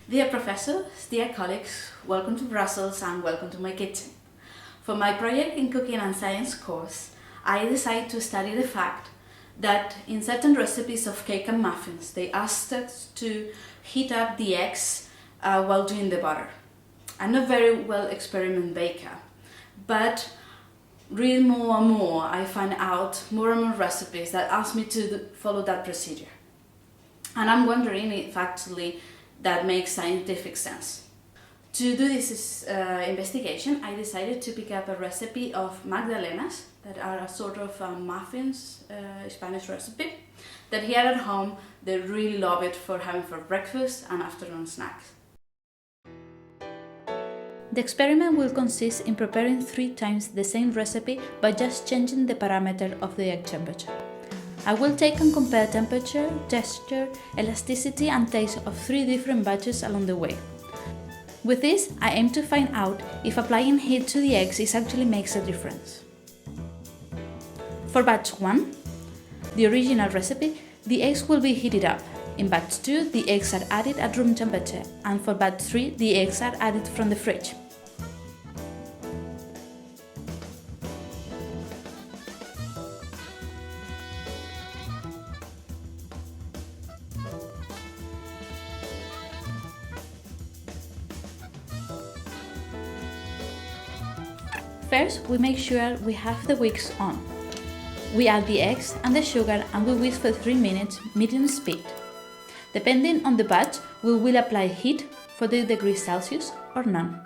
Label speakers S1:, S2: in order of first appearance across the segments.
S1: Dear professors, dear colleagues, welcome to Brussels and welcome to my kitchen. For my project in Cooking and Science course, I decided to study the fact that in certain recipes of cake and muffins, they asked us to heat up the eggs while doing the butter. I'm not very well experiment baker, but reading more and more, I find out more and more recipes that ask me to follow that procedure. And I'm wondering if actually that makes scientific sense. To do this investigation, I decided to pick up a recipe of magdalenas that are a sort of muffins, Spanish recipe, that here at home they really love it for having for breakfast and afternoon snacks.
S2: The experiment will consist in preparing 3 times the same recipe by just changing the parameter of the egg temperature. I will take and compare temperature, texture, elasticity and taste of 3 different batches along the way. With this, I aim to find out if applying heat to the eggs actually makes a difference. For batch 1, the original recipe, the eggs will be heated up. In batch 2, the eggs are added at room temperature, and for batch 3, the eggs are added from the fridge. First, we make sure we have the wicks on. We add the eggs and the sugar and we whisk for 3 minutes, medium speed. Depending on the batch, we will apply heat, 40 degrees Celsius or none.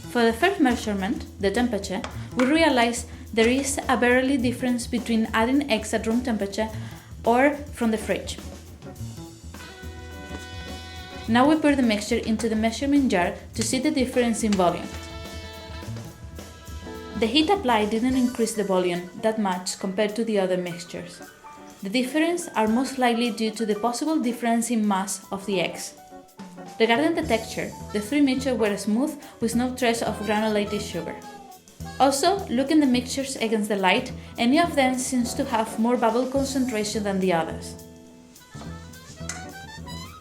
S2: For the first measurement, the temperature, we realize there is a barely difference between adding eggs at room temperature or from the fridge. Now we pour the mixture into the measurement jar to see the difference in volume. The heat applied didn't increase the volume that much compared to the other mixtures. The difference are most likely due to the possible difference in mass of the eggs. Regarding the texture, the 3 mixtures were smooth with no trace of granulated sugar. Also, looking the mixtures against the light, any of them seems to have more bubble concentration than the others.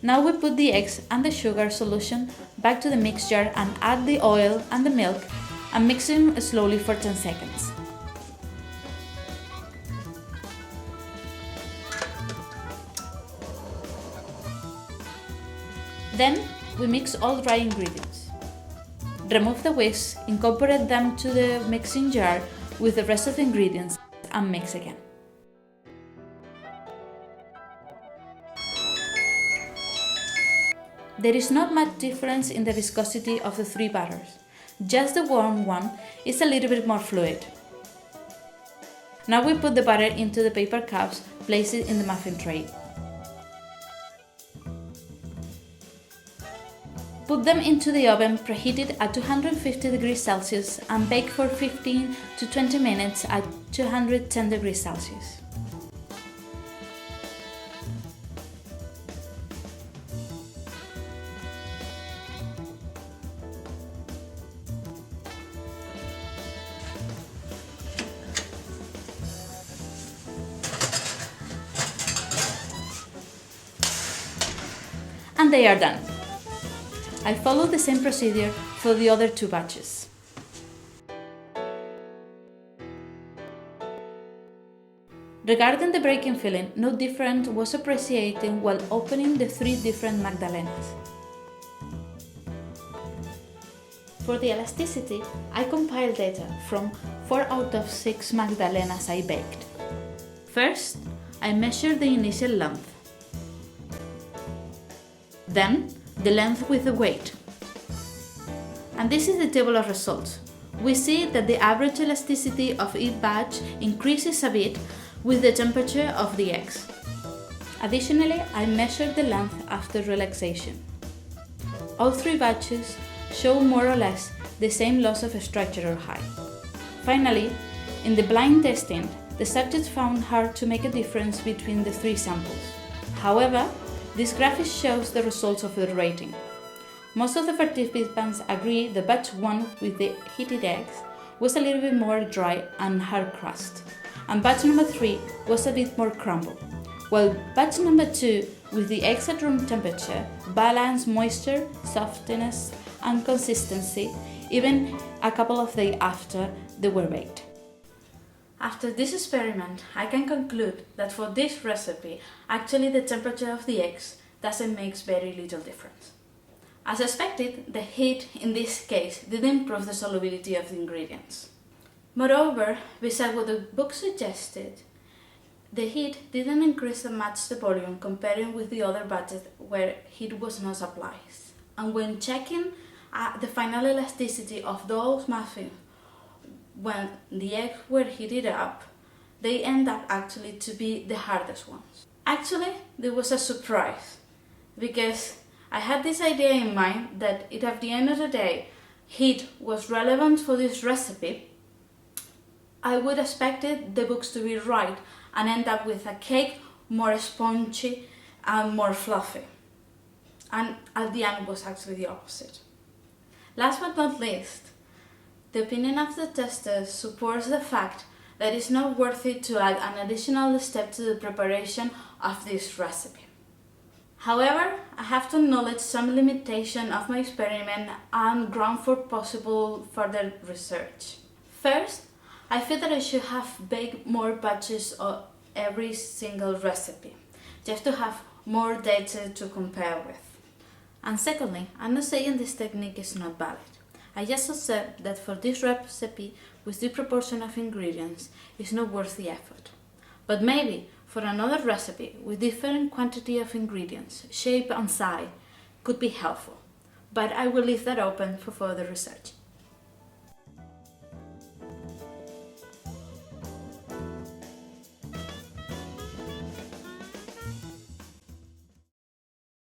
S2: Now we put the eggs and the sugar solution back to the mixture and add the oil and the milk and mix them slowly for 10 seconds. Then, we mix all dry ingredients. Remove the whisks, incorporate them to the mixing jar with the rest of the ingredients and mix again. There is not much difference in the viscosity of the 3 batters. Just the warm one is a little bit more fluid. Now we put the batter into the paper cups, place it in the muffin tray. Put them into the oven preheated at 250 degrees Celsius and bake for 15 to 20 minutes at 210 degrees Celsius. And they are done. I followed the same procedure for the other 2 batches. Regarding the breaking feeling, no difference was appreciated while opening the 3 different magdalenas. For the elasticity, I compiled data from 4 out of 6 magdalenas I baked. First, I measured the initial length. Then, the length with the weight. And this is the table of results. We see that the average elasticity of each batch increases a bit with the temperature of the eggs. Additionally, I measured the length after relaxation. All 3 batches show more or less the same loss of structural height. Finally, in the blind testing, the subject found hard to make a difference between the three samples. However, this graphic shows the results of the rating. Most of the participants agree the batch 1 with the heated eggs was a little bit more dry and hard crust, and batch number 3 was a bit more crumble, while batch number 2 with the eggs at room temperature balanced moisture, softness and consistency even a couple of days after they were baked.
S1: After this experiment, I can conclude that for this recipe, actually the temperature of the eggs doesn't make very little difference. As expected, the heat in this case didn't improve the solubility of the ingredients. Moreover, besides what the book suggested, the heat didn't increase much the volume comparing with the other batches where heat was not applied. And when checking the final elasticity of those muffins when the eggs were heated up, they end up actually to be the hardest ones. Actually, there was a surprise, because I had this idea in mind that if at the end of the day heat was relevant for this recipe, I would expect the books to be right and end up with a cake more spongy and more fluffy. And at the end was actually the opposite. Last but not least, the opinion of the testers supports the fact that it's not worth it to add an additional step to the preparation of this recipe. However, I have to acknowledge some limitation of my experiment and ground for possible further research. First, I feel that I should have baked more batches of every single recipe, just to have more data to compare with. And secondly, I'm not saying this technique is not valid. I just observed that for this recipe with this proportion of ingredients, it's not worth the effort. But maybe for another recipe with different quantity of ingredients, shape and size could be helpful. But I will leave that open for further research.